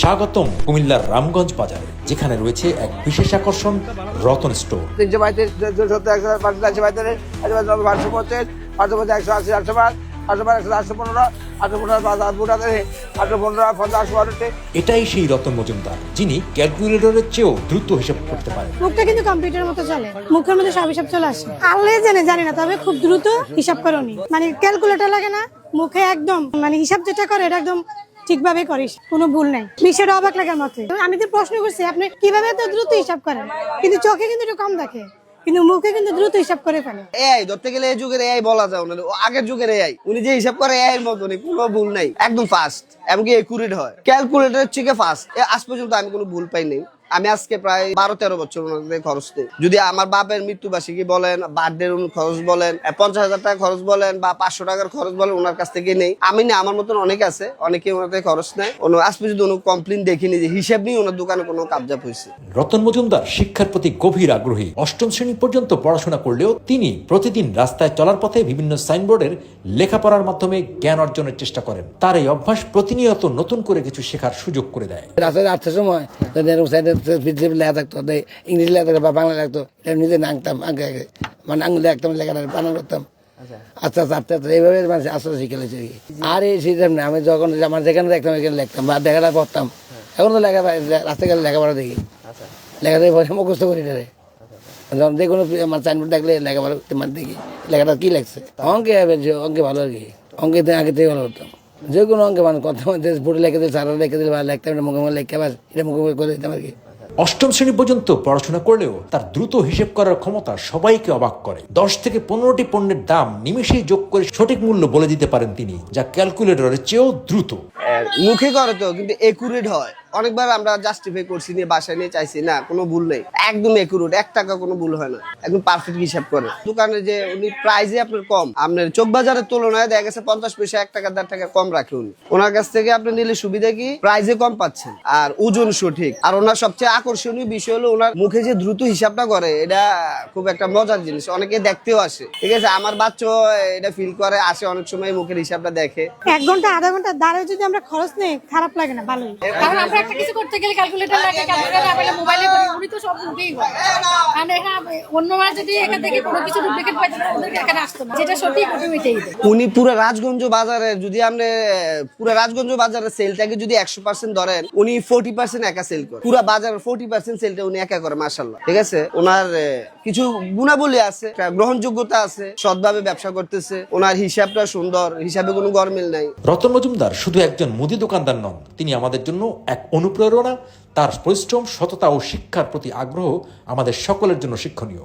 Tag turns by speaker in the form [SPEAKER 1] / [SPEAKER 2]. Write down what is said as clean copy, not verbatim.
[SPEAKER 1] স্বাগতম কুমিল্লার রামগঞ্জ বাজারে, যেখানে রয়েছে এক বিশেষ আকর্ষণ রতন স্টোর।
[SPEAKER 2] 332
[SPEAKER 1] এটাই সেই রতন মজুমদার, যিনি ক্যালকুলেটরের চেয়েও দ্রুত হিসাব করতে পারেন।
[SPEAKER 3] মুখটা কিন্তু কম্পিউটারের মতো চলে, মুখের মধ্যে সব হিসাব চলে আসে। আল্লাহ জানি না, তবে খুব দ্রুত হিসাব করে উনি, মানে ক্যালকুলেটর লাগে না, মুখে একদম মানে হিসাব যেটা করে এটা একদম ঠিকভাবে করিস, কোনো ভুল নাই। বিষয়টা অবাক লাগার মতো। আমি তো প্রশ্ন করছি আপনি কিভাবে এত দ্রুত হিসাব করেন, কিন্তু চোখে কিন্তু একটু কম দেখে, কিন্তু মুখে কিন্তু দ্রুত হিসাব করে ফেলে।
[SPEAKER 2] এআই ধরতে গেলে এই যুগের এআই বলা যায় না, আগের যুগের এআই। উনি যে হিসাব করে এআই এর মতনই, কোনো ভুল নাই, একদম ফাস্ট, এমনকি একুরেট হয়। ক্যালকুলেটরের থেকে ফাস্ট। আজ পর্যন্ত আমি কোনো ভুল পাই নাই। আমি আজকে প্রায় 12-13 বছর ওনাদের খরচ নেই। যদি আমার বাপের মৃত্যুবার্ষিকী বলেন, বার্থডের খরচ বলেন, 50,000 টাকা খরচ বলেন বা 500 টাকার খরচ বলেন, ওনার কাছ থেকে নেই। আমি না, আমার মতন অনেক আছে, অনেকে ওনার থেকে খরচ নেয়। আজ পর্যন্ত কোনো কমপ্লেন দেখিনি যে হিসাব নিয়ে ওনার দোকানে কোনো কাবজাব হয়েছে।
[SPEAKER 1] রতন মজুমদার শিক্ষার প্রতি গভীর আগ্রহী। 8ম শ্রেণী পর্যন্ত পড়াশোনা করলেও তিনি প্রতিদিন রাস্তায় চলার পথে বিভিন্ন সাইনবোর্ডের লেখাপড়ার মাধ্যমে জ্ঞান অর্জনের চেষ্টা করেন। তার এই অভ্যাস প্রতিনিয়ত নতুন করে কিছু শেখার সুযোগ করে দেয়।
[SPEAKER 4] রাস্তায় আসতে সময় লেখা থাকতো, ইংরেজি লেখা থাকতো বা বাংলা লাগতো, নিজে নাংতাম, আগে আগে মানে আঙুল দেখতাম, লেখাটা বানান করতাম। আস্তে আস্তে আস্তে আস্তে এইভাবে মানে আস্তে আস্তে শিখে লেগেছে। আর এই সিস্টেম না, আমি যখন আমার যেখানে দেখতাম এখানে লিখতাম বা দেখাটা পড়তাম। এখন তো লেখা রাস্তায় গেলে লেখাপড়া দেখি, লেখা দেখে পরে মুখস্থ করি না রে। যখন যে কোনো আমার সাইনবোর্ড দেখলে লেখাপড়া মানে দেখি লেখাটা কী লাগছে। অঙ্কে অঙ্কে ভালো আর কি, অঙ্কে আগে থেকে ভালো করতাম। যে কোনো অঙ্কে মানে কথা বোর্ডে লিখে দিল, সারা লিখে দিল বা লিখতাম, মুখে মুখে লিখে বাস এটা মুখে মুখে করে দিতাম আর কি।
[SPEAKER 1] 8ম শ্রেণী পর্যন্ত পড়াশোনা করলেও তার দ্রুত হিসেব করার ক্ষমতা সবাইকে অবাক করে। 10 থেকে 15টি পণ্যের দাম নিমেষেই যোগ করে সঠিক মূল্য বলে দিতে পারেন তিনি, যা ক্যালকুলেটরের চেয়েও দ্রুত।
[SPEAKER 2] মুখে করে তো, কিন্তু একুরেট হয়। অনেকবার আমরা জাস্টিফাই করছি, নিয়ে বাসায় নিয়ে চাইছি, না কোনো ভুল নেই, একদম একুরেট, 1 টাকা কোনো ভুল হয় না, একদম পারফেক্ট হিসাব করে। দোকানে যে উনি প্রাইসে আপনার কম, আপনার চোখ বাজারের তুলনায় দেখা গেছে 50 পয়সা 1 টাকা 1.5 টাকা কম রাখে উনি। ওনার কাছ থেকে আপনি নিলে সুবিধা কি, প্রাইসে কম পাচ্ছেন আর ওজন সঠিক। আর ওনার সবচেয়ে আকর্ষণীয় বিষয় হলো ওনার মুখে যে দ্রুত হিসাবটা করে, এটা খুব একটা মজার জিনিস। অনেকে দেখতেও আসে, ঠিক আছে, আমার বাচ্চা এটা ফিল করে, আসে অনেক সময় মুখের হিসাবটা দেখে।
[SPEAKER 3] 1 ঘন্টা আধা ঘন্টা দাঁড়িয়ে যদি আমরা খরচ নেই, খারাপ লাগে না, ভালোই।
[SPEAKER 5] কারণ আমরা একটা কিছু করতে গেলে ক্যালকুলেটর লাগে, ক্যালকুলেটর আমরা মোবাইলে করি, উনি তো সব মুখেই করে। কারণ এখানে অন্যরা যদি এখান থেকে কোনো কিছু ডুপ্লিকেট পাইতো না, ওদেরকে এখানে আসতো না, যেটা সঠিক ওটা মিটেই দেয়।
[SPEAKER 2] উনি পুরো রাজগঞ্জ বাজারে, যদি আপনি পুরো রাজগঞ্জ বাজারের সেলটাকে যদি 100% ধরেন, উনি 40% একা সেল করে। পুরো বাজারের 40% সেলটা উনি একা করে, মাশাআল্লাহ। ঠিক আছে, ওনার কিছু গুণাবলী আছে, গ্রহণযোগ্যতা আছে, সৎভাবে ব্যবসা করতেছে, ওনার হিসাবটা সুন্দর, হিসাবে কোনো গরমিল নাই।
[SPEAKER 1] রতন মজুমদার শুধু একজন মুদি দোকানদার নন, তিনি আমাদের জন্য এক অনুপ্রেরণা। তার পরিশ্রম, সততা ও শিক্ষার প্রতি আগ্রহ আমাদের সকলের জন্য শিক্ষণীয়।